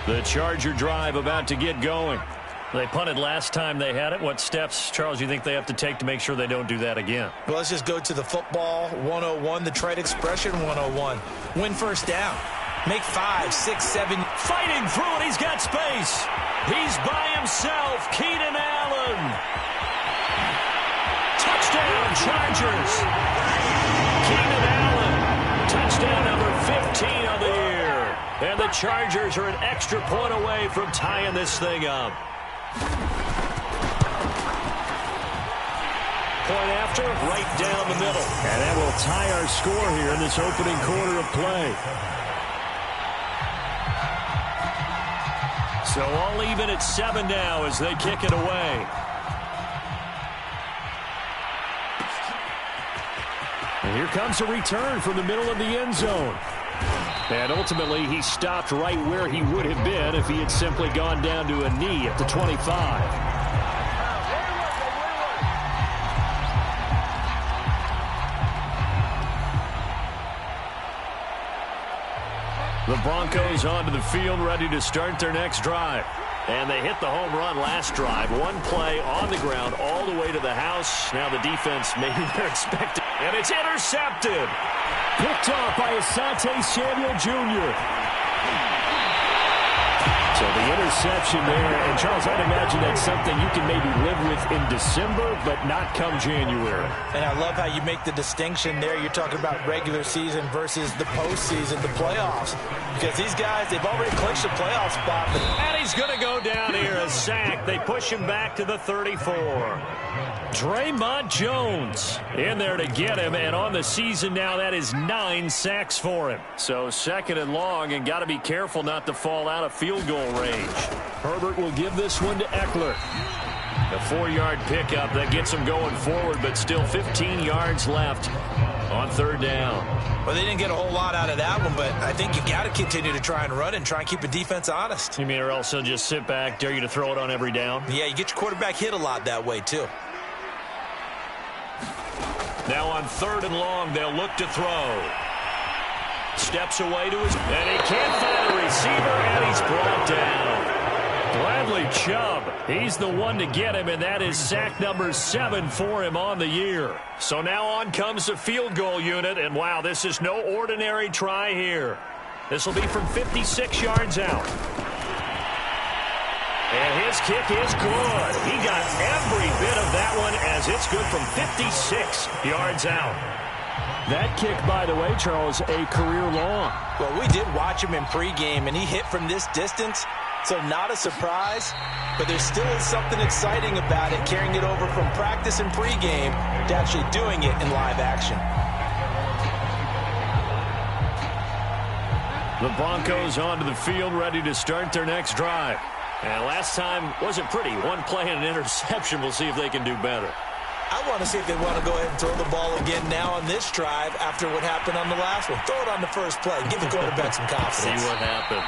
The Charger drive about to get going. They punted last time they had it. What steps, Charles, you think they have to take to make sure they don't do that again? Well, let's just go to the football 101, the trade expression 101. Win first down. Make 5, 6, 7. Fighting through it. He's got space. He's by himself. Keenan Allen. Touchdown, Chargers. Keenan Allen. Touchdown number 15 of the year. And the Chargers are an extra point away from tying this thing up. Point after, right down the middle. And that will tie our score here in this opening quarter of play. So all even at 7 now as they kick it away. And here comes a return from the middle of the end zone. And ultimately, he stopped right where he would have been if he had simply gone down to a knee at the 25. The Broncos onto the field, ready to start their next drive. And they hit the home run last drive. One play on the ground all the way to the house. Now the defense, maybe they're expecting. And it's intercepted. Picked off by Asante Samuel Jr. So the interception there. And, Charles, I'd imagine that's something you can maybe live with in December, but not come January. And I love how you make the distinction there. You're talking about regular season versus the postseason, the playoffs. Because these guys, they've already clinched the playoff spot. And he's going to go down here, a sack. They push him back to the 34. Draymond Jones in there to get him, and on the season now, that is 9 sacks for him. So second and long, and got to be careful not to fall out of field goal range. Herbert will give this one to Eckler. A 4-yard pickup that gets him going forward, but still 15 yards left on third down. Well, they didn't get a whole lot out of that one, but I think you got to continue to try and run and try and keep the defense honest. You mean, or else he'll just sit back, dare you to throw it on every down? Yeah, you get your quarterback hit a lot that way, too. Now on third and long, they'll look to throw. Steps away to his, and he can't find a receiver, and he's brought down. Bradley Chubb, he's the one to get him, and that is sack number 7 for him on the year. So now on comes the field goal unit, and wow, this is no ordinary try here. This will be from 56 yards out. And his kick is good. He got every bit of that one as it's good from 56 yards out. That kick, by the way, Charles, a career long. Well, we did watch him in pregame, and he hit from this distance, so not a surprise. But there still is something exciting about it, carrying it over from practice and pregame to actually doing it in live action. The Broncos onto the field, ready to start their next drive. And last time wasn't pretty. One play and an interception. We'll see if they can do better. I want to see if they want to go ahead and throw the ball again now on this drive after what happened on the last one. Throw it on the first play. Give the quarterback some confidence. See what happens.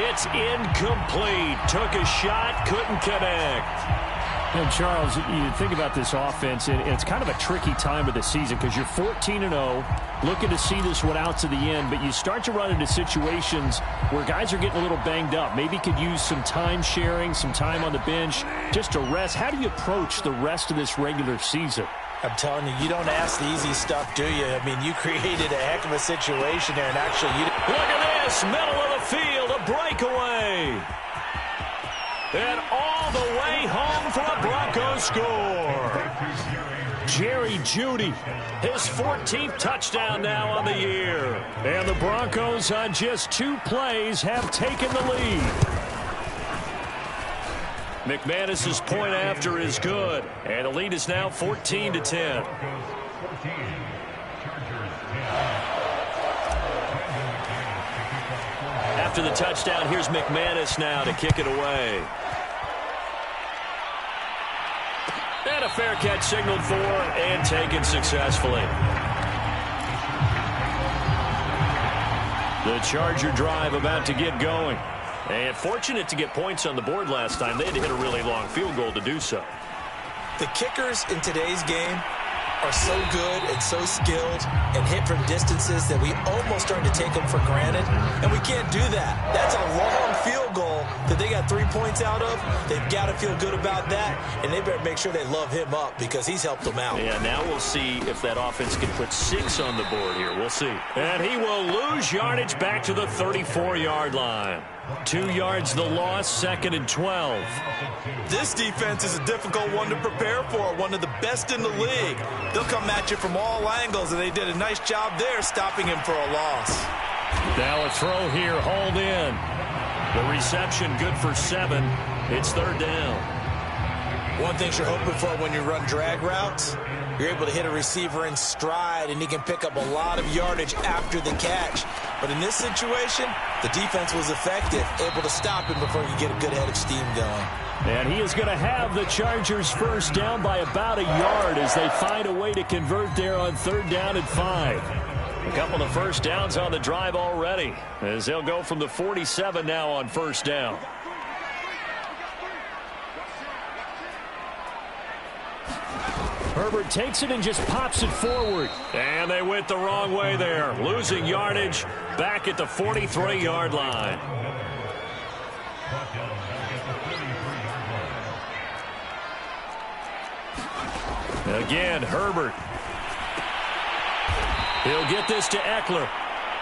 It's incomplete. Took a shot, couldn't connect. And, Charles, you think about this offense, and it's kind of a tricky time of the season because you're 14-0, looking to see this one out to the end, but you start to run into situations where guys are getting a little banged up. Maybe could use some time sharing, some time on the bench just to rest. How do you approach the rest of this regular season? I'm telling you, you don't ask the easy stuff, do you? I mean, you created a heck of a situation there, and actually you... Look at this, middle of the field, a breakaway. And all the way home for a Broncos score. Jerry Jeudy, his 14th touchdown now on the year. And the Broncos on just 2 plays have taken the lead. McManus's point after is good. And the lead is now 14-10. After the touchdown, here's McManus now to kick it away. And a fair catch signaled for and taken successfully. The Charger drive about to get going. And fortunate to get points on the board last time. They had to hit a really long field goal to do so. The kickers in today's game are so good and so skilled and hit from distances that we almost start to take them for granted, and we can't do that. That's a long field field goal that they got 3 points out of, they've got to feel good about that, and they better make sure they love him up because he's helped them out. Yeah, now we'll see if that offense can put 6 on the board here. We'll see. And he will lose yardage back to the 34-yard line. 2 yards the loss, 2nd and 12. This defense is a difficult one to prepare for, one of the best in the league. They'll come at you from all angles, and they did a nice job there stopping him for a loss. Now a throw here, hauled in. The reception good for 7. It's 3rd down. One thing you're hoping for when you run drag routes, you're able to hit a receiver in stride, and he can pick up a lot of yardage after the catch. But in this situation, the defense was effective, able to stop him before he could get a good head of steam going. And he is going to have the Chargers first down by about a yard as they find a way to convert there on 3rd down and 5. A couple of first downs on the drive already, as they'll go from the 47 now on 1st down. Herbert takes it and just pops it forward. And they went the wrong way there, losing yardage back at the 43-yard line. Again, Herbert. He'll get this to Eckler.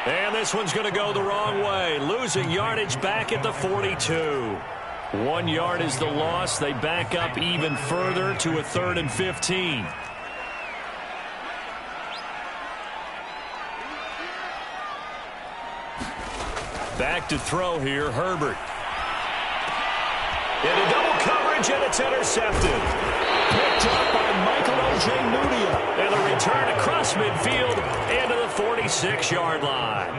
And this one's going to go the wrong way, losing yardage back at the 42. 1 yard is the loss. They back up even further to a 3rd and 15. Back to throw here, Herbert. Into double coverage, and it's intercepted. Picked up by Michael Ojemudia. And a return across midfield into the 46-yard line.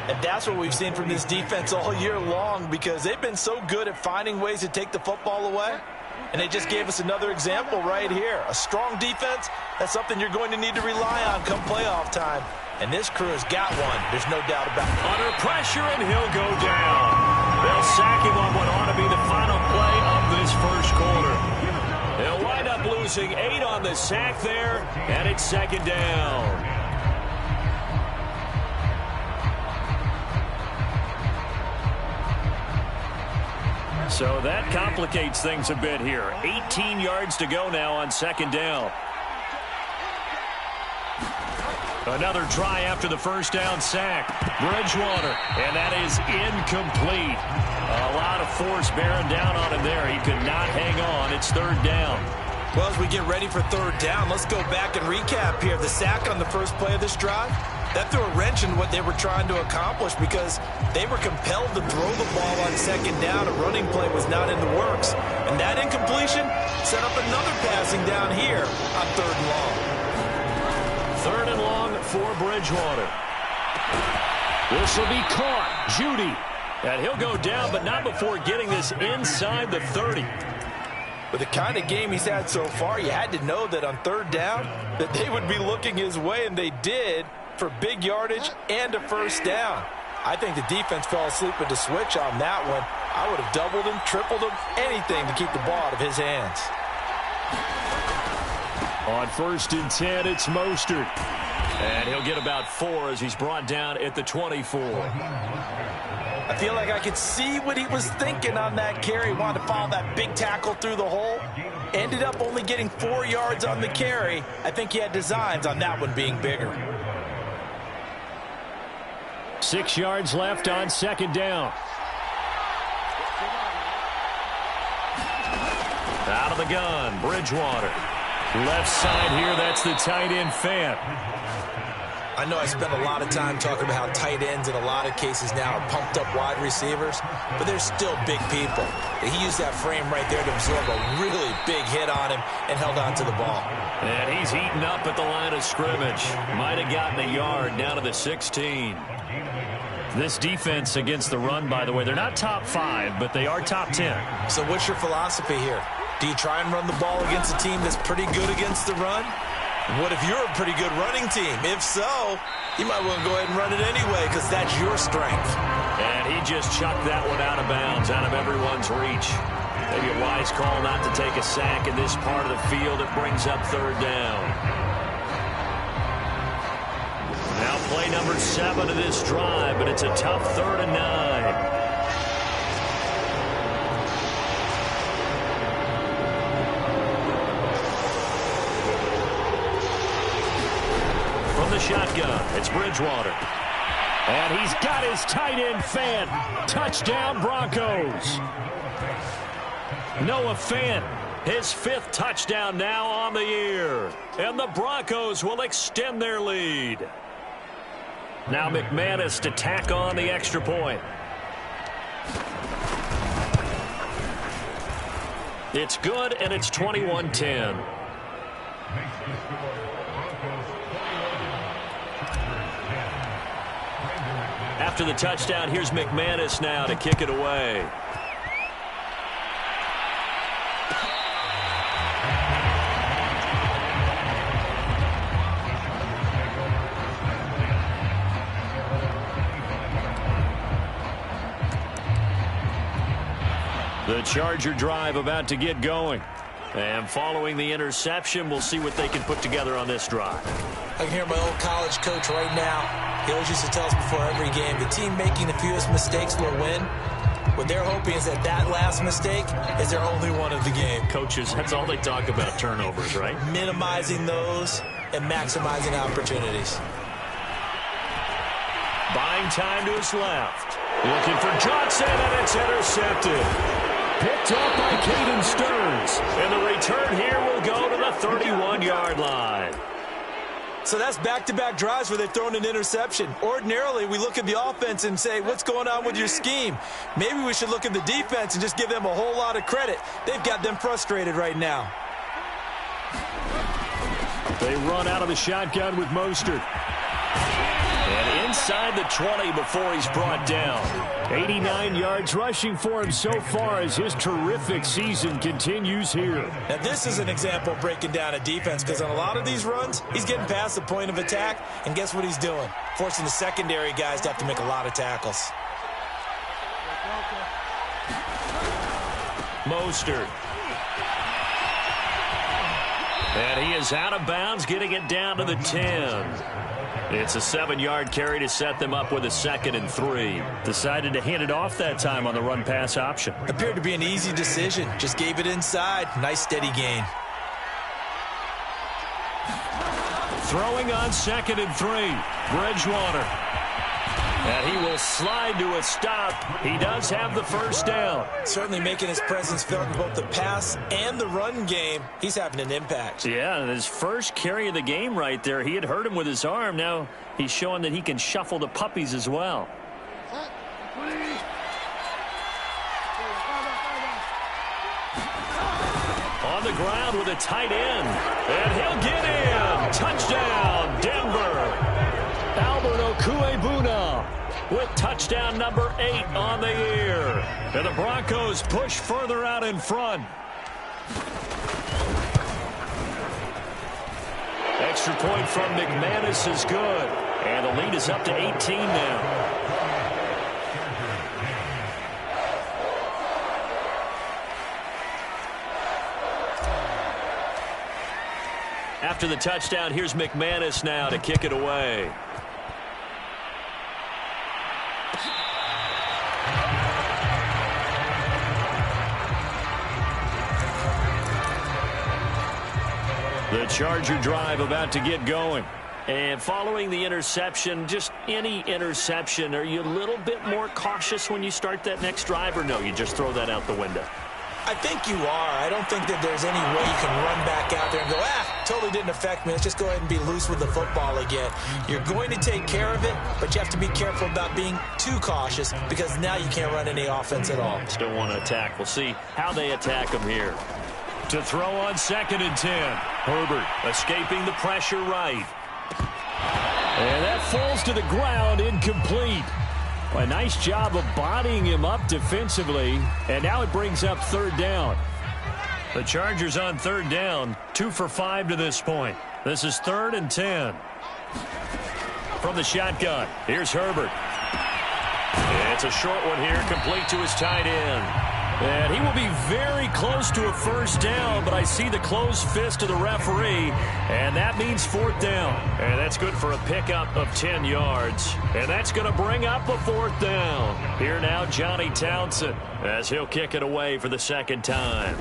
And that's what we've seen from this defense all year long, because they've been so good at finding ways to take the football away. And they just gave us another example right here. A strong defense, that's something you're going to need to rely on come playoff time. And this crew has got one. There's no doubt about it. Under pressure, and he'll go down. They'll sack him on what ought to be the final play of this first quarter. They'll wind up losing 8 on the sack there, and it's 2nd down. So that complicates things a bit here. 18 yards to go now on 2nd down. Another try after the first down sack. Bridgewater, and that is incomplete. A lot of force bearing down on him there. He could not hang on. It's 3rd down. Well, as we get ready for 3rd down, let's go back and recap here. The sack on the first play of this drive, that threw a wrench in what they were trying to accomplish because they were compelled to throw the ball on 2nd down. A running play was not in the works. And that incompletion set up another passing down here on 3rd and long. 3rd and long for Bridgewater. This will be caught. Judy. And he'll go down, but not before getting this inside the 30. With the kind of game he's had so far, you had to know that on 3rd down that they would be looking his way, and they did, for big yardage and a first down. I think the defense fell asleep with the switch on that one. I would have doubled him, tripled him, anything to keep the ball out of his hands. On 1st and 10, it's Mostert. And he'll get about 4 as he's brought down at the 24. I feel like I could see what he was thinking on that carry. Wanted to follow that big tackle through the hole. Ended up only getting 4 yards on the carry. I think he had designs on that one being bigger. 6 yards left on 2nd down. Out of the gun, Bridgewater. Left side here, that's the tight end Fant. I know I spent a lot of time talking about how tight ends in a lot of cases now are pumped up wide receivers, but they're still big people. He used that frame right there to absorb a really big hit on him and held on to the ball. And he's eaten up at the line of scrimmage. Might have gotten a yard down to the 16. This defense against the run, by the way, they're not top 5, but they are top 10. So what's your philosophy here? Do you try and run the ball against a team that's pretty good against the run? What if you're a pretty good running team? If so, you might want to go ahead and run it anyway because that's your strength. And he just chucked that one out of bounds, out of everyone's reach. Maybe a wise call not to take a sack in this part of the field. It brings up 3rd down. Now play number 7 of this drive, but it's a tough 3rd and 9. From the shotgun, it's Bridgewater. And he's got his tight end Fant. Touchdown, Broncos. Noah Fant, his 5th touchdown now on the year. And the Broncos will extend their lead. Now McManus to tack on the extra point. It's good, and it's 21-10. After the touchdown, here's McManus now to kick it away. The Charger drive about to get going. And following the interception, we'll see what they can put together on this drive. I can hear my old college coach right now. He always used to tell us before every game, the team making the fewest mistakes will win. What they're hoping is that that last mistake is their only one of the game. Coaches, that's all they talk about, turnovers, right? Minimizing those and maximizing opportunities. Buying time to his left. Looking for Johnson, and it's intercepted. Picked up by Caden Stearns. And the return here will go to the 31-yard line. So that's back-to-back drives where they've thrown an interception. Ordinarily, we look at the offense and say, what's going on with your scheme? Maybe we should look at the defense and just give them a whole lot of credit. They've got them frustrated right now. They run out of the shotgun with Mostert. And inside the 20 before he's brought down. 89 yards rushing for him so far as his terrific season continues here. Now, this is an example of breaking down a defense because on a lot of these runs, he's getting past the point of attack, and guess what he's doing? Forcing the secondary guys to have to make a lot of tackles. Mostert. And he is out of bounds, getting it down to the 10. It's a 7-yard carry to set them up with a 2nd and 3. Decided to hand it off that time on the run-pass option. Appeared to be an easy decision. Just gave it inside. Nice, steady gain. Throwing on 2nd and 3. Bridgewater. And he will slide to a stop. He does have the first down. Certainly making his presence felt in both the pass and the run game. He's having an impact. Yeah, his first carry of the game right there. He had hurt him with his arm. Now he's showing that he can shuffle the puppies as well. On the ground with a tight end. And he'll get in. Touchdown, Denver. Albert Okuebuna with touchdown number 8 on the year. And the Broncos push further out in front. Extra point from McManus is good. And the lead is up to 18 now. After the touchdown, here's McManus now to kick it away. The Charger drive about to get going. And following the interception, just any interception, are you a little bit more cautious when you start that next drive, or no, you just throw that out the window? I think you are. I don't think that there's any way you can run back out there and go, totally didn't affect me. Let's just go ahead and be loose with the football again. You're going to take care of it, but you have to be careful about being too cautious because now you can't run any offense at all. Still want to attack. We'll see how they attack him here. To throw on 2nd and 10. Herbert escaping the pressure right. And that falls to the ground, incomplete. A nice job of bodying him up defensively, and now it brings up 3rd down. The Chargers on 3rd down, 2 for 5 to this point. This is 3rd and 10. From the shotgun, here's Herbert. It's a short one here, complete to his tight end. And he will be very close to a first down, but I see the closed fist of the referee, and that means 4th down. And that's good for a pickup of 10 yards. And that's going to bring up a 4th down. Here now, Johnny Townsend, as he'll kick it away for the 2nd time.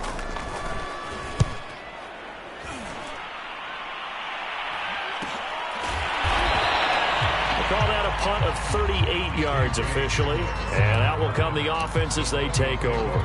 punt of 38 yards officially. And out will come the offense as they take over.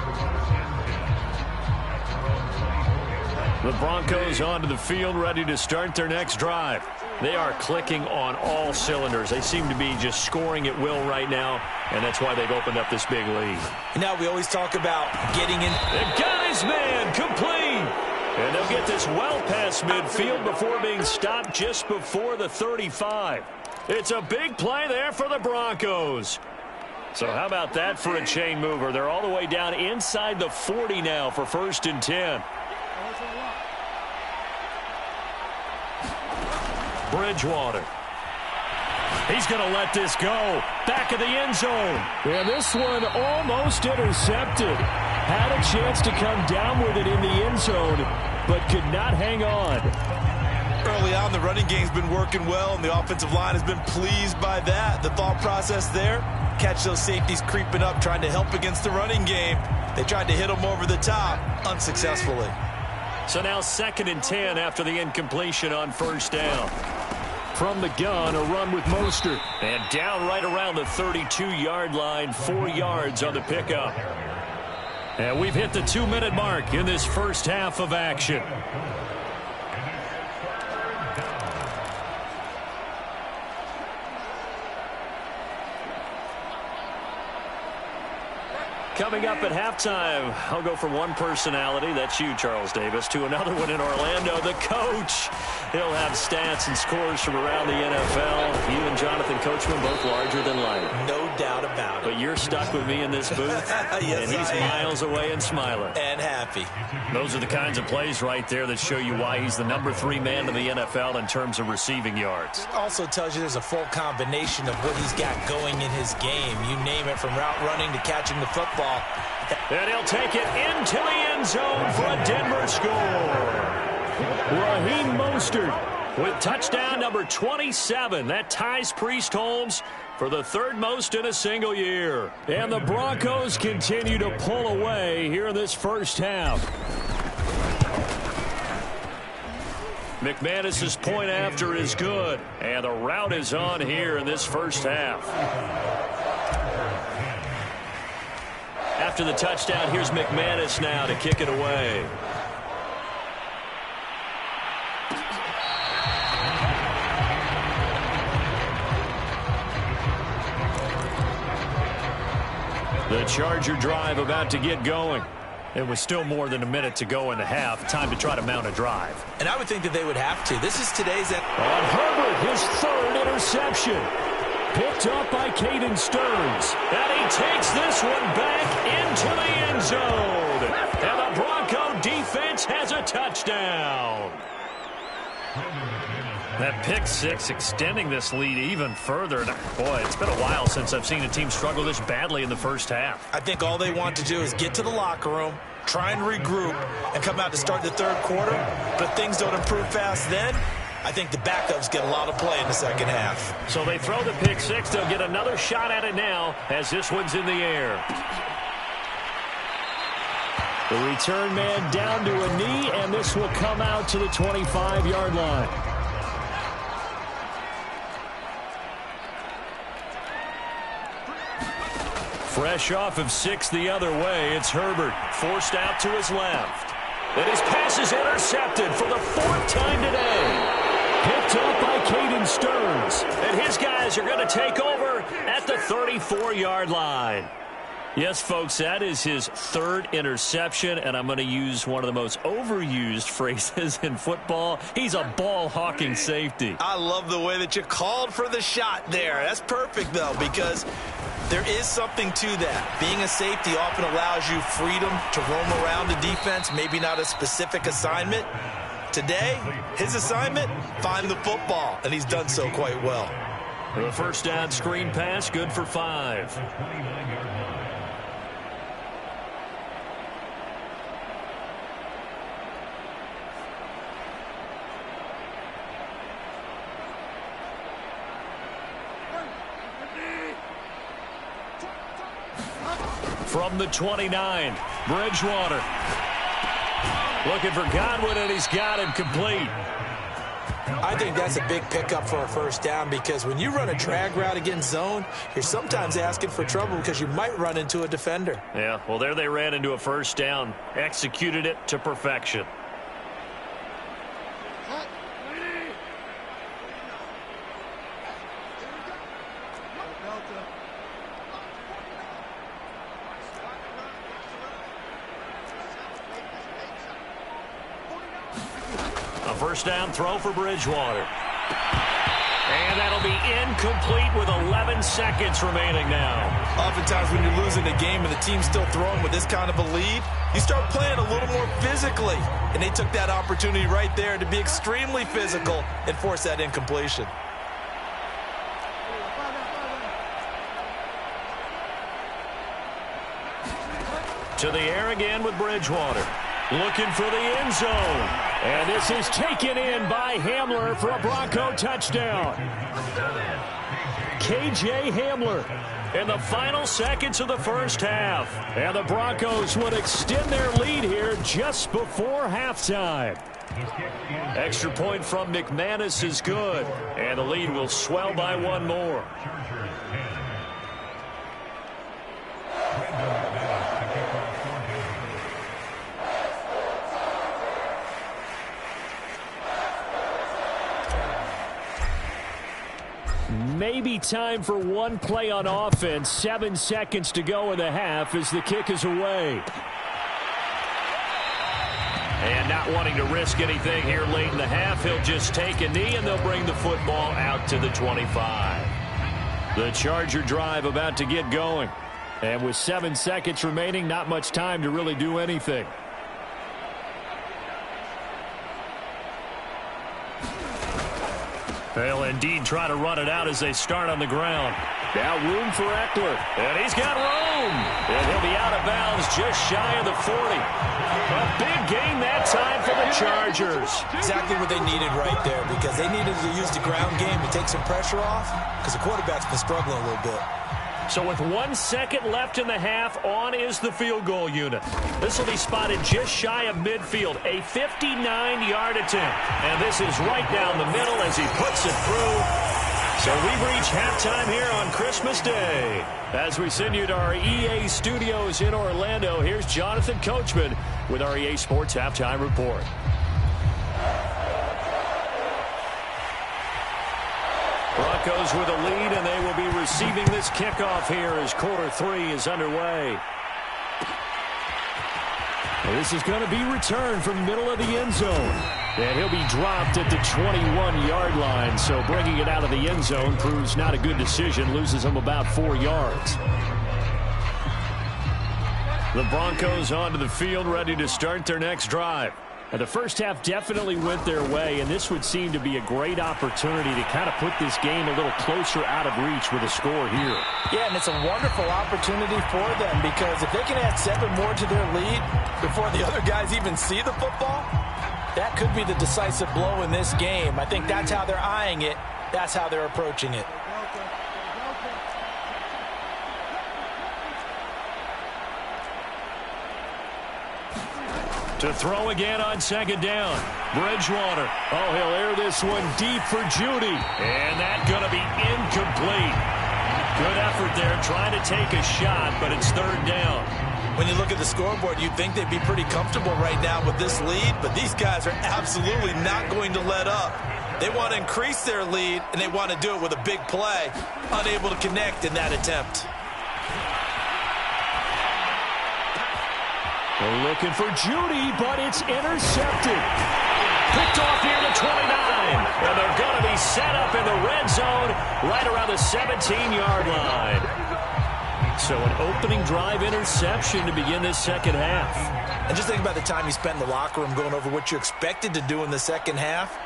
The Broncos onto the field, ready to start their next drive. They are clicking on all cylinders. They seem to be just scoring at will right now, and that's why they've opened up this big lead. Now we always talk about getting in. They've got his man complete. And they'll get this well past midfield before being stopped just before the 35. It's a big play there for the Broncos. So how about that for a chain mover? They're all the way down inside the 40 now for 1st and 10. Bridgewater. He's going to let this go. Back of the end zone. And this one almost intercepted. Had a chance to come down with it in the end zone, but could not hang on. Early on, the running game's been working well, and the offensive line has been pleased by that. The thought process there, catch those safeties creeping up, trying to help against the running game. They tried to hit them over the top, unsuccessfully. So now 2nd and 10 after the incompletion on 1st down. From the gun, a run with Mostert. And down right around the 32-yard line, 4 yards on the pickup. And we've hit the 2-minute mark in this first half of action. Coming up at halftime, I'll go from one personality, that's you, Charles Davis, to another one in Orlando, the coach. He'll have stats and scores from around the NFL. You and Jonathan Coachman both larger than life. No doubt about it. But you're stuck with me in this booth, yes, and he's miles away and smiling. And happy. Those are the kinds of plays right there that show you why he's the number 3 man in the NFL in terms of receiving yards. Also tells you there's a full combination of what he's got going in his game. You name it, from route running to catching the football. And he'll take it into the end zone for a Denver score. Raheem Mostert with touchdown number 27. That ties Priest Holmes for the 3rd most in a single year. And the Broncos continue to pull away here in this first half. McManus's point after is good. And the route is on here in this first half. After the touchdown, here's McManus now to kick it away. The Charger drive about to get going. It was still more than a minute to go in the half. Time to try to mount a drive. And I would think that they would have to. This is today's... On Herbert, his 3rd interception. Picked up by Caden Stearns. And he takes this one back into the end zone. And the Bronco defense has a touchdown. That pick 6 extending this lead even further. Boy, it's been a while since I've seen a team struggle this badly in the first half. I think all they want to do is get to the locker room, try and regroup, and come out to start the 3rd quarter. But if things don't improve fast then, I think the backups get a lot of play in the 2nd half. So they throw the pick 6. They'll get another shot at it now as this one's in the air. The return man down to a knee, and this will come out to the 25-yard line. Fresh off of 6 the other way, it's Herbert forced out to his left. And his pass is intercepted for the 4th time today. Picked up by Caden Stearns. And his guys are going to take over at the 34-yard line. Yes, folks, that is his 3rd interception, and I'm going to use one of the most overused phrases in football. He's a ball-hawking safety. I love the way that you called for the shot there. That's perfect, though, because there is something to that. Being a safety often allows you freedom to roam around the defense, maybe not a specific assignment. Today, his assignment, find the football, and he's done so quite well. The first down screen pass, good for 5. From the 29, Bridgewater. Looking for Godwin, and he's got him complete. I think that's a big pickup for a first down because when you run a drag route against zone, you're sometimes asking for trouble because you might run into a defender. Yeah, well, there they ran into a first down, executed it to perfection. A first down throw for Bridgewater. And that'll be incomplete with 11 seconds remaining now. Oftentimes when you're losing a game and the team's still throwing with this kind of a lead, you start playing a little more physically. And they took that opportunity right there to be extremely physical and force that incompletion. To the air again with Bridgewater. Looking for the end zone. And this is taken in by Hamler for a Bronco touchdown. K.J. Hamler in the final seconds of the first half. And the Broncos would extend their lead here just before halftime. Extra point from McManus is good. And the lead will swell by one more. Maybe time for one play on offense. 7 seconds to go in the half as the kick is away. And not wanting to risk anything here late in the half, he'll just take a knee and they'll bring the football out to the 25. The Charger drive about to get going. And with 7 seconds remaining, not much time to really do anything. They'll indeed try to run it out as they start on the ground. Now room for Eckler. And he's got room. And he'll be out of bounds just shy of the 40. A big gain that time for the Chargers. Exactly what they needed right there because they needed to use the ground game to take some pressure off because the quarterback's been struggling a little bit. So with 1 second left in the half, on is the field goal unit. This will be spotted just shy of midfield, a 59-yard attempt. And this is right down the middle as he puts it through. So we've reached halftime here on Christmas Day. As we send you to our EA studios in Orlando, here's Jonathan Coachman with our EA Sports Halftime Report. Broncos with a lead, and they will be receiving this kickoff here as quarter 3 is underway. This is going to be returned from the middle of the end zone. And he'll be dropped at the 21-yard line, so bringing it out of the end zone proves not a good decision, loses him about 4 yards. The Broncos onto the field, ready to start their next drive. And the first half definitely went their way, and this would seem to be a great opportunity to kind of put this game a little closer out of reach with a score here. Yeah, and it's a wonderful opportunity for them because if they can add 7 more to their lead before the other guys even see the football, that could be the decisive blow in this game. I think that's how they're eyeing it. That's how they're approaching it. To throw again on second down. Bridgewater. Oh, he'll air this one deep for Judy. And that's going to be incomplete. Good effort there trying to take a shot, but it's third down. When you look at the scoreboard, you'd think they'd be pretty comfortable right now with this lead, but these guys are absolutely not going to let up. They want to increase their lead, and they want to do it with a big play. Unable to connect in that attempt. They're looking for Judy, but it's intercepted. Picked off near the 29. And they're going to be set up in the red zone right around the 17-yard line. So an opening drive interception to begin this second half. And just think about the time you spent in the locker room going over what you expected to do in the second half.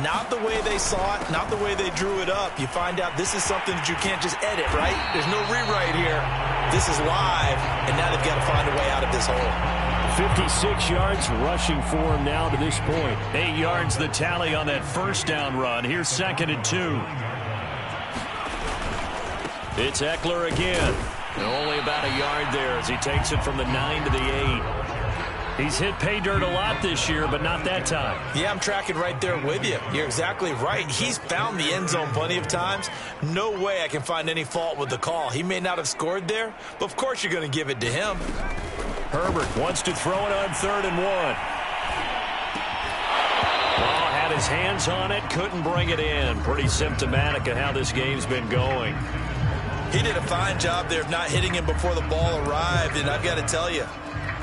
Not the way they saw it, not the way they drew it up. You find out this is something that you can't just edit, right? There's no rewrite here. This is live, and now they've got to find a way out of this hole. 56 yards rushing for him now to this point. 8 yards the tally on that first down run. Here's 2nd and 2. It's Eckler again. And only about a yard there as he takes it from the 9 to the 8. He's hit pay dirt a lot this year, but not that time. Yeah, I'm tracking right there with you. You're exactly right. He's found the end zone plenty of times. No way I can find any fault with the call. He may not have scored there, but of course you're going to give it to him. Herbert wants to throw it on 3rd and 1. Well, had his hands on it, couldn't bring it in. Pretty symptomatic of how this game's been going. He did a fine job there of not hitting him before the ball arrived, and I've got to tell you,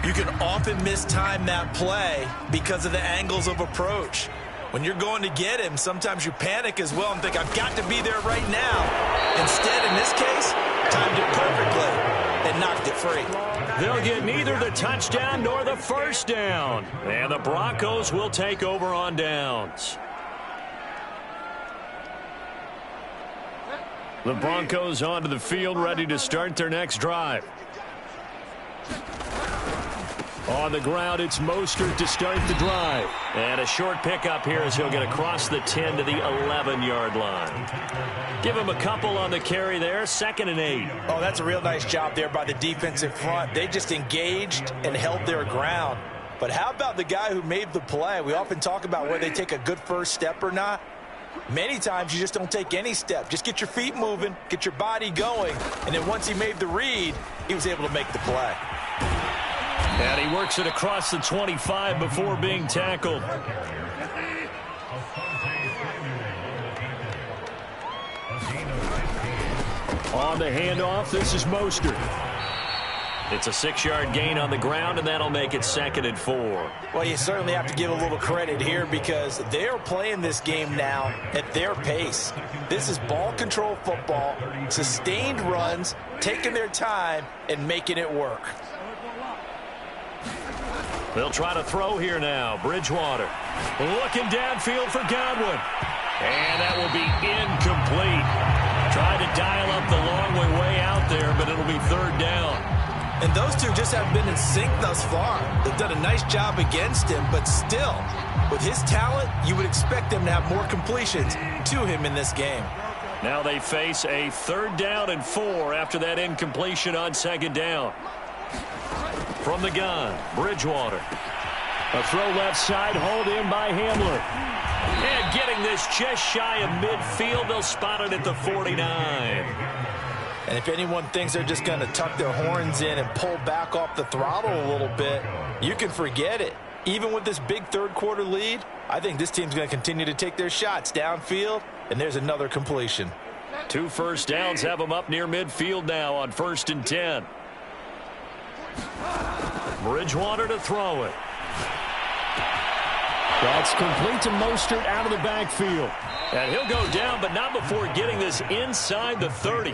you can often mistime that play because of the angles of approach. When you're going to get him, sometimes you panic as well and think, I've got to be there right now. Instead, in this case, timed it perfectly and knocked it free. They'll get neither the touchdown nor the first down. And the Broncos will take over on downs. The Broncos onto the field, ready to start their next drive. On the ground, it's Mostert to start the drive. And a short pickup here as he'll get across the 10 to the 11-yard line. Give him a couple on the carry there, 2nd and 8. Oh, that's a real nice job there by the defensive front. They just engaged and held their ground. But how about the guy who made the play? We often talk about whether they take a good first step or not. Many times you just don't take any step. Just get your feet moving, get your body going, and then once he made the read, he was able to make the play. And he works it across the 25 before being tackled. On the handoff, this is Mostert. It's a 6-yard gain on the ground, and that'll make it 2nd and 4. Well, you certainly have to give a little credit here because they're playing this game now at their pace. This is ball control football, sustained runs, taking their time, and making it work. They'll try to throw here now. Bridgewater looking downfield for Godwin. And that will be incomplete. Tried to dial up the long way out there, but it'll be 3rd down. And those two just haven't been in sync thus far. They've done a nice job against him, but still, with his talent, you would expect them to have more completions to him in this game. Now they face a 3rd down and 4 after that incompletion on 2nd down. From the gun, Bridgewater. A throw left side, hauled in by Hamler. And getting this just shy of midfield, they'll spot it at the 49. And if anyone thinks they're just going to tuck their horns in and pull back off the throttle a little bit, you can forget it. Even with this big 3rd quarter lead, I think this team's going to continue to take their shots downfield, and there's another completion. 2 first downs have them up near midfield now on 1st and 10. Bridgewater to throw it. That's complete to Mostert out of the backfield. And he'll go down, but not before getting this inside the 30.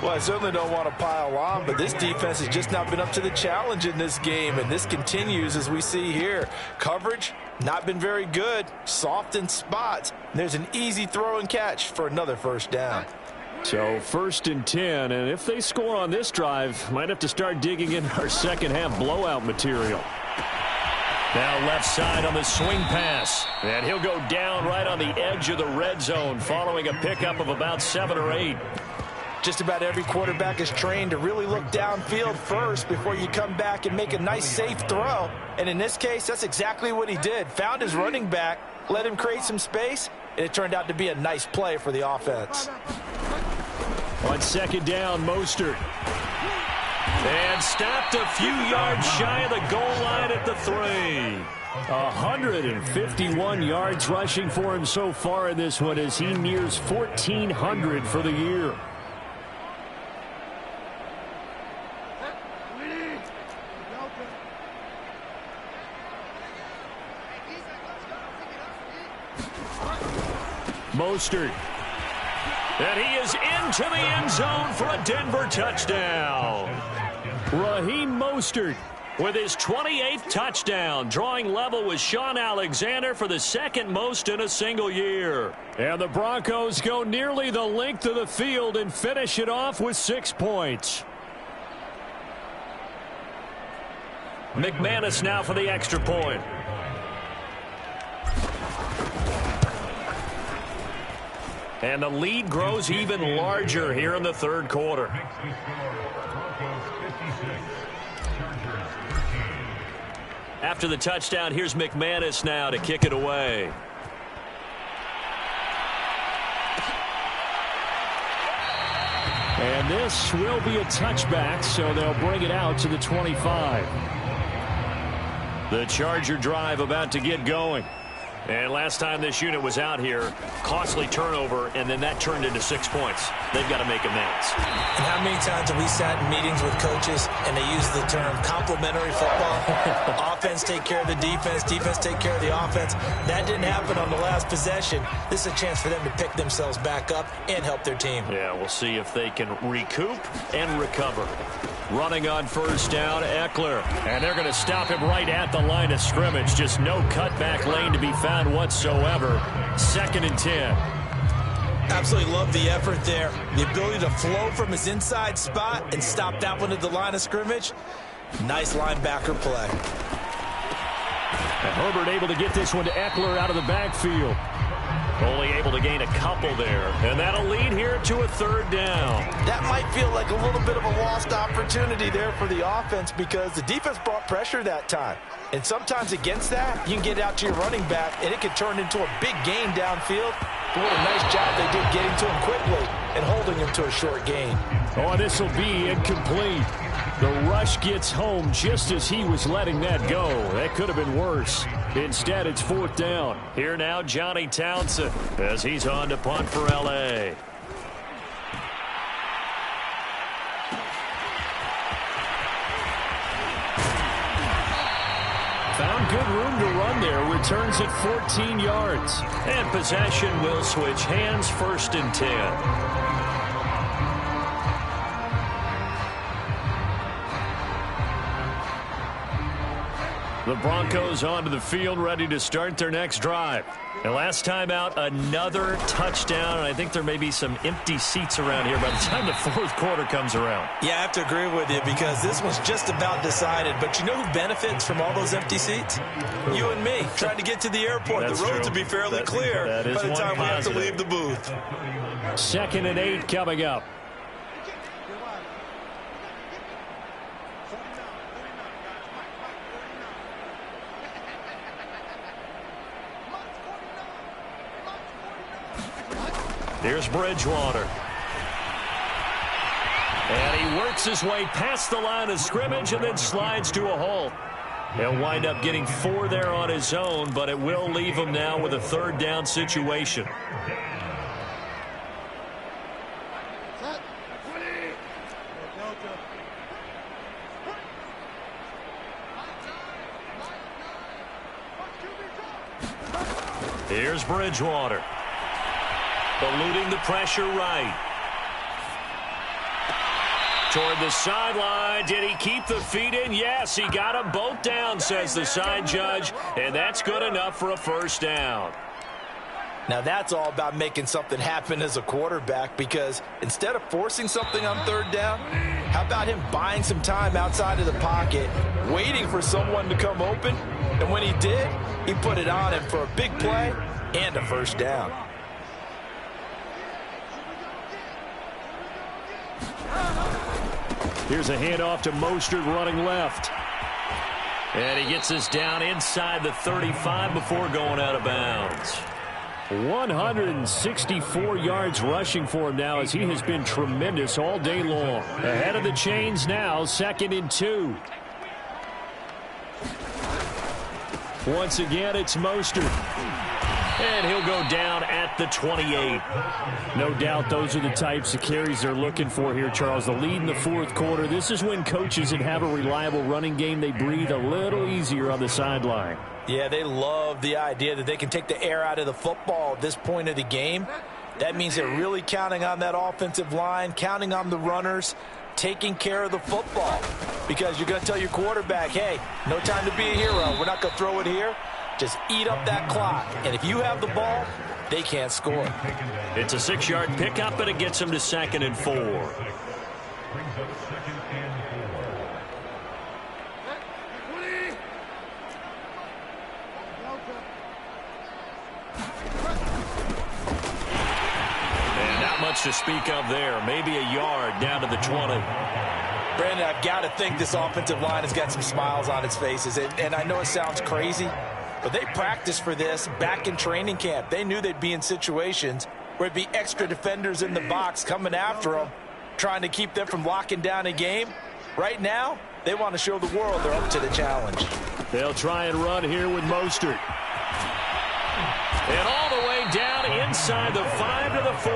Well, I certainly don't want to pile on, but this defense has just not been up to the challenge in this game, and this continues as we see here. Coverage, not been very good, soft in spots. There's an easy throw and catch for another 1st down. So 1st and 10, and if they score on this drive, might have to start digging in our second-half blowout material. Now left side on the swing pass. And he'll go down right on the edge of the red zone following a pickup of about 7 or 8. Just about every quarterback is trained to really look downfield first before you come back and make a nice, safe throw. And in this case, that's exactly what he did. Found his running back, let him create some space, and it turned out to be a nice play for the offense. On 2nd down, Mostert. And stopped a few yards shy of the goal line at the 3. 151 yards rushing for him so far in this one as he nears 1,400 for the year. Mostert. And he is into the end zone for a Denver touchdown. Raheem Mostert with his 28th touchdown, drawing level with Shaun Alexander for the 2nd most in a single year. And the Broncos go nearly the length of the field and finish it off with 6 points. McManus now for the extra point. And the lead grows even larger here in the 3rd quarter. After the touchdown, here's McManus now to kick it away. And this will be a touchback, so they'll bring it out to the 25. The Charger drive about to get going. And last time this unit was out here, costly turnover, and then that turned into 6 points. They've got to make amends. And how many times have we sat in meetings with coaches and they use the term complementary football? Offense take care of the defense, defense take care of the offense. That didn't happen on the last possession. This is a chance for them to pick themselves back up and help their team. Yeah, we'll see if they can recoup and recover. Running on first down, Eckler. And they're going to stop him right at the line of scrimmage. Just no cutback lane to be found whatsoever. 2nd and 10. Absolutely love the effort there. The ability to flow from his inside spot and stop that one at the line of scrimmage. Nice linebacker play. And Herbert able to get this one to Eckler out of the backfield. Only able to gain a couple there. And that'll lead here to a 3rd down. That might feel like a little bit of a lost opportunity there for the offense because the defense brought pressure that time. And sometimes against that, you can get out to your running back, and it can turn into a big gain downfield. But what a nice job they did getting to him quickly and holding him to a short gain. Oh, this will be incomplete. The rush gets home just as he was letting that go. That could have been worse. Instead, it's 4th down. Here now, Johnny Townsend, as he's on to punt for L.A. Found good room to run there. Returns at 14 yards. And possession will switch hands. 1st and 10. The Broncos onto the field, ready to start their next drive. And last time out, another touchdown. And I think there may be some empty seats around here by the time the 4th quarter comes around. Yeah, I have to agree with you because this one's just about decided. But you know who benefits from all those empty seats? You and me, trying to get to the airport. The roads will be fairly clear by the time we have to leave the booth. 2nd and 8 coming up. Here's Bridgewater. And he works his way past the line of scrimmage and then slides to a halt. He'll wind up getting 4 there on his own, but it will leave him now with a 3rd down situation. Here's Bridgewater. Eluding the pressure right. Toward the sideline. Did he keep the feet in? Yes, he got them both down, says the side judge. And that's good enough for a 1st down. Now that's all about making something happen as a quarterback because instead of forcing something on 3rd down, how about him buying some time outside of the pocket, waiting for someone to come open? And when he did, he put it on him for a big play and a 1st down. Here's a handoff to Mostert running left. And he gets us down inside the 35 before going out of bounds. 164 yards rushing for him now as he has been tremendous all day long. Ahead of the chains now, 2nd and 2. Once again, it's Mostert. And he'll go down at the 28. No doubt those are the types of carries they're looking for here, Charles. The lead in the 4th quarter. This is when coaches that have a reliable running game, they breathe a little easier on the sideline. Yeah, they love the idea that they can take the air out of the football at this point of the game. That means they're really counting on that offensive line, counting on the runners, taking care of the football. Because you're going to tell your quarterback, hey, no time to be a hero. We're not going to throw it here. Just eat up that clock. And if you have the ball, they can't score. It's a 6-yard pickup, and it gets them to 2nd and 4. And not much to speak of there. Maybe a yard down to the 20. Brandon, I've got to think this offensive line has got some smiles on its faces. And I know it sounds crazy, but they practiced for this back in training camp. They knew they'd be in situations where it'd be extra defenders in the box coming after them, trying to keep them from locking down a game. Right now, they want to show the world they're up to the challenge. They'll try and run here with Mostert. And all the way down inside the 5 to the 4.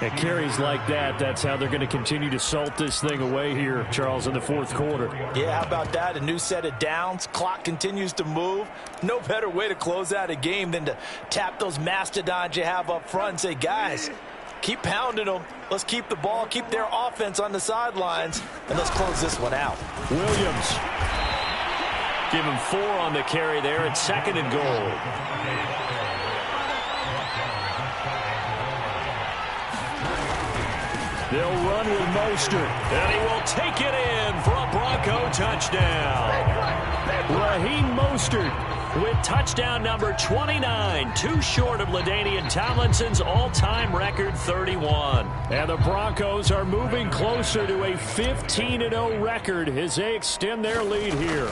At carries like that, that's how they're going to continue to salt this thing away here, Charles, in the fourth quarter. Yeah, how about that? A new set of downs. Clock continues to move. No better way to close out a game than to tap those mastodons you have up front and say, guys, keep pounding them. Let's keep the ball, keep their offense on the sidelines, and let's close this one out. Williams. Give him 4 on the carry there. It's 2nd and goal. They'll run with Mostert. And he will take it in for a Bronco touchdown. Raheem Mostert with touchdown number 29, too short of LaDainian Tomlinson's all-time record 31. And the Broncos are moving closer to a 15-0 record as they extend their lead here.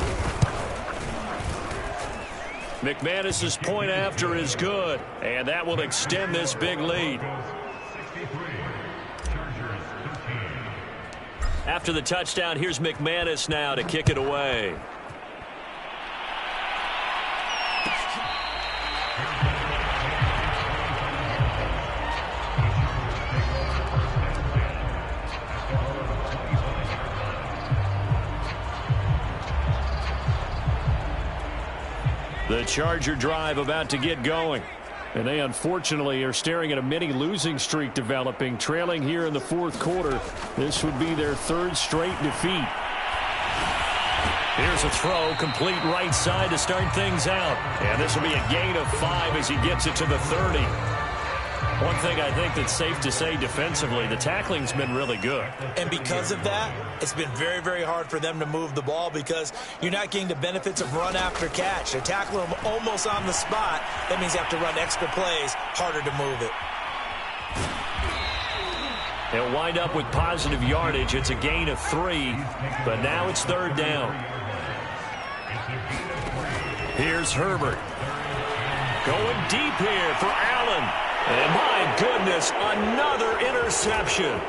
McManus's point after is good, and that will extend this big lead. After the touchdown, here's McManus now to kick it away. The Charger drive about to get going. And they unfortunately are staring at a mini losing streak developing, trailing here in the fourth quarter. This would be their 3rd straight defeat. Here's a throw, complete right side to start things out. And this will be a gain of 5 as he gets it to the 30. One thing I think that's safe to say defensively, the tackling's been really good. And because of that, it's been very, very hard for them to move the ball because you're not getting the benefits of run after catch. They're tackling them almost on the spot. That means you have to run extra plays, harder to move it. They'll wind up with positive yardage. It's a gain of 3, but now it's 3rd down. Here's Herbert. Going deep here for Allen. And my goodness, another interception.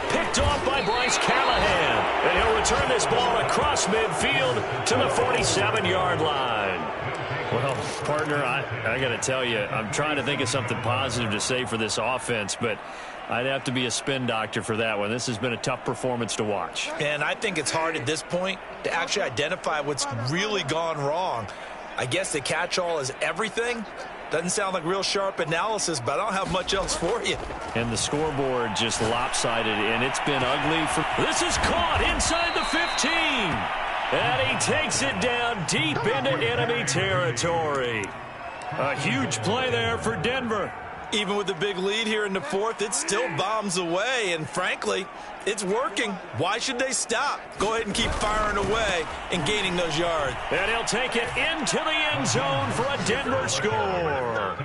Picked off by Bryce Callahan. And he'll return this ball across midfield to the 47-yard line. Well, partner, I got to tell you, I'm trying to think of something positive to say for this offense, but I'd have to be a spin doctor for that one. This has been a tough performance to watch. And I think it's hard at this point to actually identify what's really gone wrong. I guess the catch-all is everything. Doesn't sound like real sharp analysis, but I don't have much else for you. And the scoreboard just lopsided, and it's been ugly. This is caught inside the 15. And he takes it down deep into enemy territory. A huge play there for Denver. Even with the big lead here in the 4th, it still bombs away. And frankly, it's working. Why should they stop? Go ahead and keep firing away and gaining those yards. And he'll take it into the end zone for a Denver score.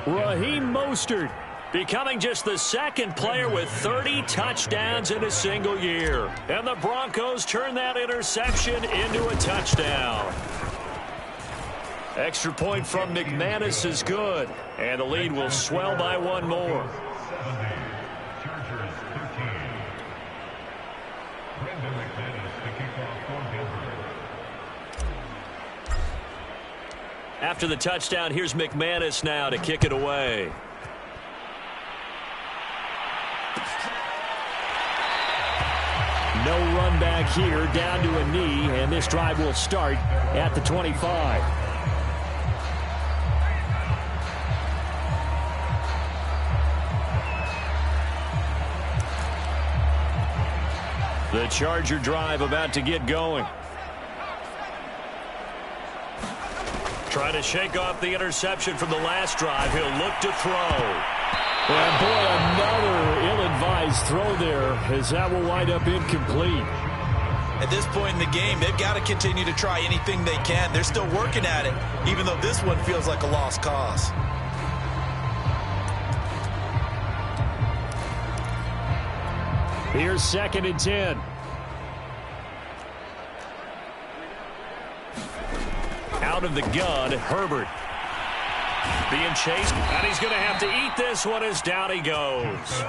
Raheem Mostert becoming just the 2nd player with 30 touchdowns in a single year. And the Broncos turn that interception into a touchdown. Extra point from McManus is good. And the lead will swell by 1 more. After the touchdown, here's McManus now to kick it away. No run back here, down to a knee, and this drive will start at the 25. The Charger drive about to get going. Trying to shake off the interception from the last drive. He'll look to throw. And boy, another ill-advised throw there, as that will wind up incomplete. At this point in the game, they've got to continue to try anything they can. They're still working at it, even though this one feels like a lost cause. Here's 2nd and 10. Out of the gun, Herbert. Being chased, and he's going to have to eat this one as down he goes.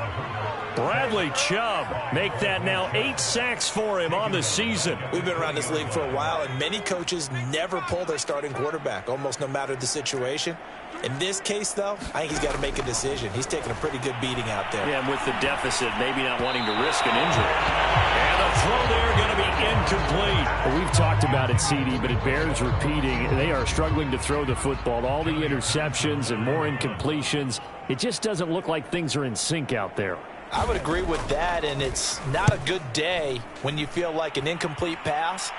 Bradley Chubb make that now 8 sacks for him on the season. We've been around this league for a while, and many coaches never pull their starting quarterback, almost no matter the situation. In this case, though, I think he's got to make a decision. He's taking a pretty good beating out there. Yeah, and with the deficit, maybe not wanting to risk an injury. And the throw there going to be incomplete. Well, we've talked about it, CD, but it bears repeating. They are struggling to throw the football. All the interceptions and more incompletions. It just doesn't look like things are in sync out there. I would agree with that, and it's not a good day when you feel like an incomplete pass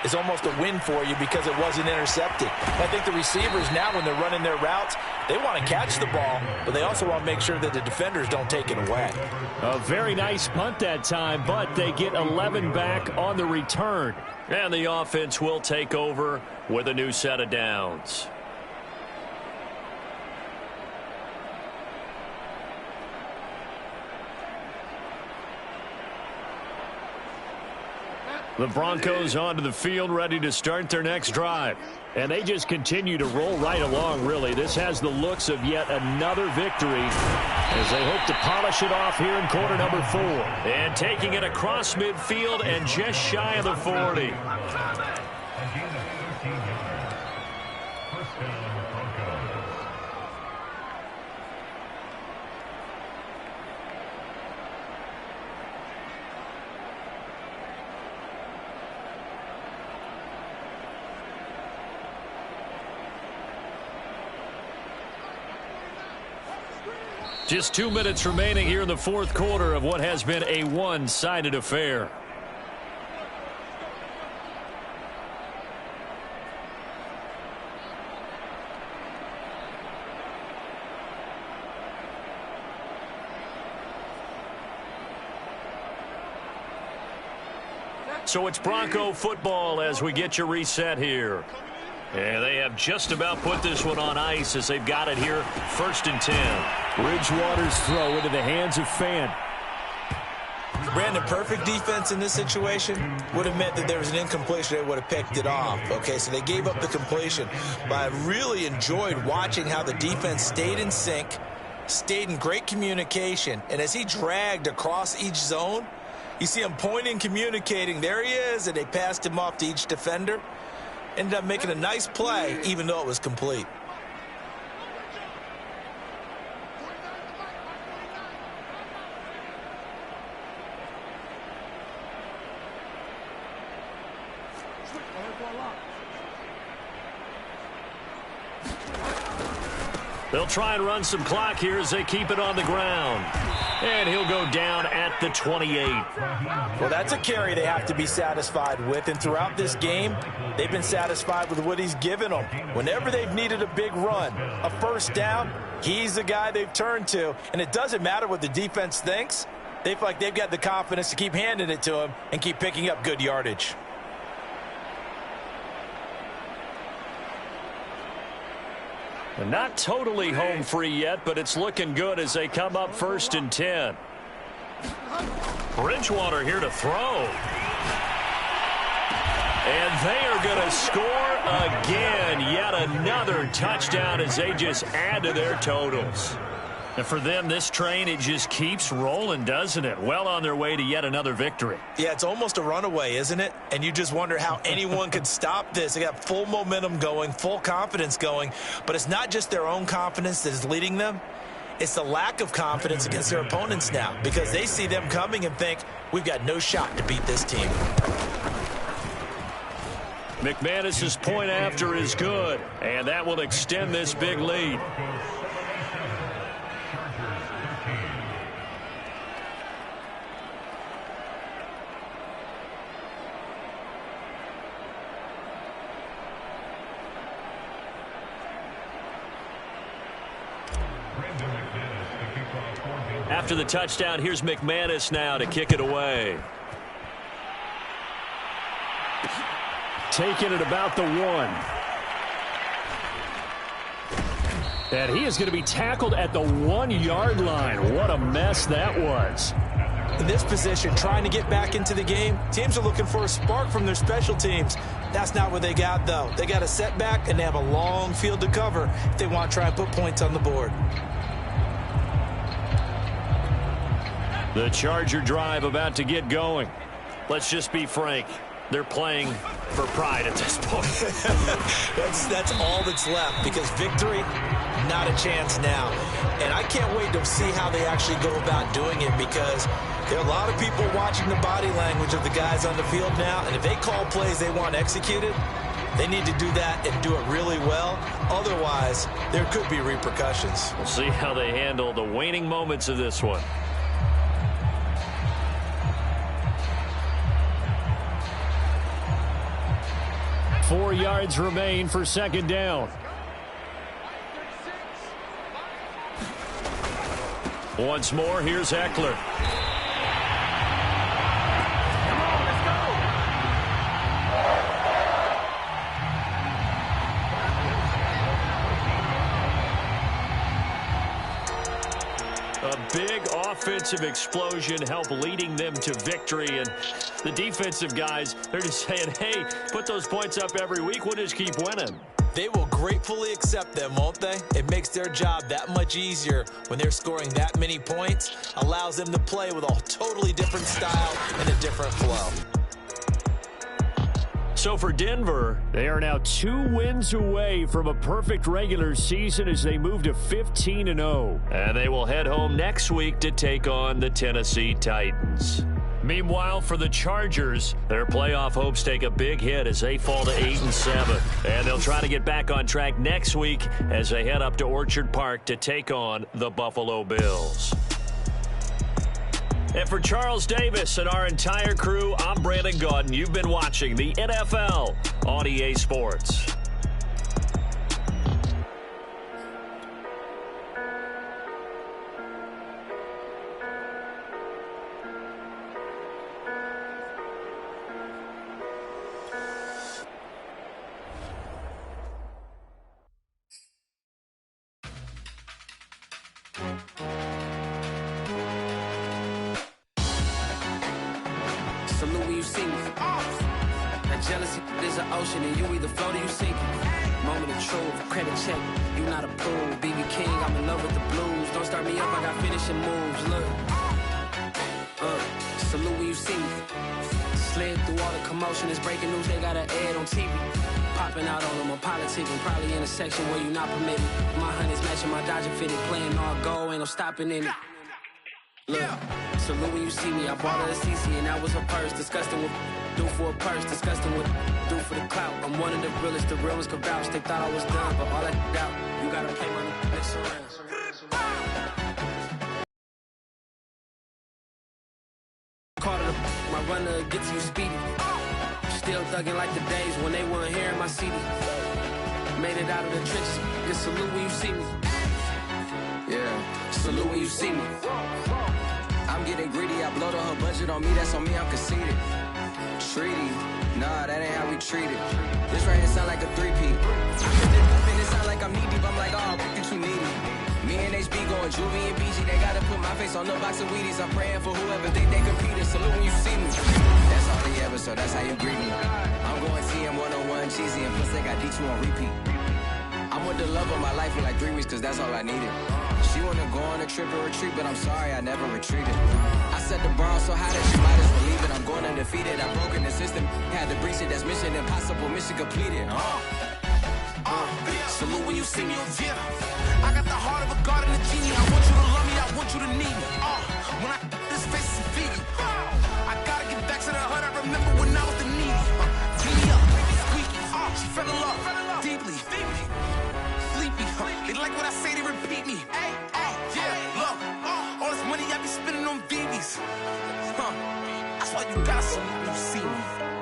is almost a win for you because it wasn't intercepted. I think the receivers now, when they're running their routes, they want to catch the ball, but they also want to make sure that the defenders don't take it away. A very nice punt that time, but they get 11 back on the return. And the offense will take over with a new set of downs. The Broncos onto the field, ready to start their next drive. And they just continue to roll right along, really. This has the looks of yet another victory as they hope to polish it off here in quarter number 4. And taking it across midfield and just shy of the 40. Just 2 minutes remaining here in the fourth quarter of what has been a one-sided affair. So it's Bronco football as we get your reset here. And they have just about put this one on ice as they've got it here, 1st and 10. Bridgewater's throw into the hands of Fant. Brandon, perfect defense in this situation would have meant that there was an incompletion. They would have picked it off. Okay, so they gave up the completion. But I really enjoyed watching how the defense stayed in sync, stayed in great communication. And as he dragged across each zone, you see him pointing, communicating. There he is, and they passed him off to each defender. Ended up making a nice play, even though it was complete. They'll try and run some clock here as they keep it on the ground. And he'll go down at the 28. Well, that's a carry they have to be satisfied with. And throughout this game, they've been satisfied with what he's given them. Whenever they've needed a big run, a first down, he's the guy they've turned to. And it doesn't matter what the defense thinks. They feel like they've got the confidence to keep handing it to him and keep picking up good yardage. Not totally home free yet, but it's looking good as they come up 1st and 10. Bridgewater here to throw. And they are going to score again. Yet another touchdown as they just add to their totals. And for them, this train, it just keeps rolling, doesn't it? Well on their way to yet another victory. Yeah, it's almost a runaway, isn't it? And you just wonder how anyone could stop this. They got full momentum going, full confidence going. But it's not just their own confidence that is leading them. It's the lack of confidence against their opponents now because they see them coming and think, we've got no shot to beat this team. McManus's point after is good, and that will extend this big lead. After the touchdown, here's McManus now to kick it away. Taking it about the 1. And he is going to be tackled at the 1-yard line. What a mess that was. In this position, trying to get back into the game, teams are looking for a spark from their special teams. That's not what they got, though. They got a setback, and they have a long field to cover if they want to try and put points on the board. The Charger drive about to get going. Let's just be frank. They're playing for pride at this point. that's all that's left, because victory, not a chance now. And I can't wait to see how they actually go about doing it, because there are a lot of people watching the body language of the guys on the field now, and if they call plays they want executed, they need to do that and do it really well. Otherwise, there could be repercussions. We'll see how they handle the waning moments of this one. Four yards remain for second down. Once more, here's Eckler. A big offensive explosion helped leading them to victory. And the defensive guys, they're just saying, hey, put those points up every week. We'll just keep winning. They will gratefully accept them, won't they? It makes their job that much easier when they're scoring that many points. Allows them to play with a totally different style and a different flow. So for Denver, they are now 2 wins away from a perfect regular season as they move to 15-0. And they will head home next week to take on the Tennessee Titans. Meanwhile, for the Chargers, their playoff hopes take a big hit as they fall to 8-7. And they'll try to get back on track next week as they head up to Orchard Park to take on the Buffalo Bills. And for Charles Davis and our entire crew, I'm Brandon Gaudin. You've been watching the NFL on EA Sports. Salute when you see me. That jealousy is an ocean, and you either float or you sink. Moment of truth, credit check, you not approved. BB King, I'm in love with the blues. Don't start me up, I got finishing moves. Look, salute when you see me. Slid through all the commotion, it's breaking news, they got an ad on TV. Popping out on them, I'm politicking, probably in a section where you not permitted. My honey's matching my Dodger fitted, playing all goal, ain't no stopping in it. Look, salute when you see me. I bought her a CC and that was her purse. Disgusting what do for a purse. Disgusting what do for the clout. I'm one of the realest. The real ones could vouch. They thought I was done, but all I doubt. You gotta play my next around. Caught it, my runner gets you speedy. Still thugging like the days when they weren't hearing my CD. Made it out of the trenches. Just salute when you see me. Yeah, salute when you see me. I'm getting greedy, I blow the whole budget on me, that's on me, I'm conceited. Treaty, nah, that ain't how we treat it. This right here sound like a three-peat. It sound like I'm knee-deep, I'm like, oh, you too needy. Me and HB going Juvie and BG, they gotta put my face on no box of Wheaties. I'm praying for whoever think they competed, salute when you see me. That's all they ever, so that's how you greet me. I'm going TM 101 cheesy, and plus they got D2 on repeat. I'm with the love of my life for like 3 weeks, cause that's all I needed. She wanna go on a trip or retreat, but I'm sorry, I never retreated. I set the bar so high that she might as well leave it. I'm going undefeated, I've broken the system. Had to breach it, that's mission impossible, mission completed. Salute when you see me, yeah. I got the heart of a god and a genie. I want you to love me, I want you to need me. When I this face is vegan. I gotta get back to the hood, I remember when I was the needy. Beat me up, squeaky. She fell in love, deeply. Sleepy, they like what I say, they repeat me. Yeah, look, all this money I be spending on BBs. That's why you gotta salute when you see me.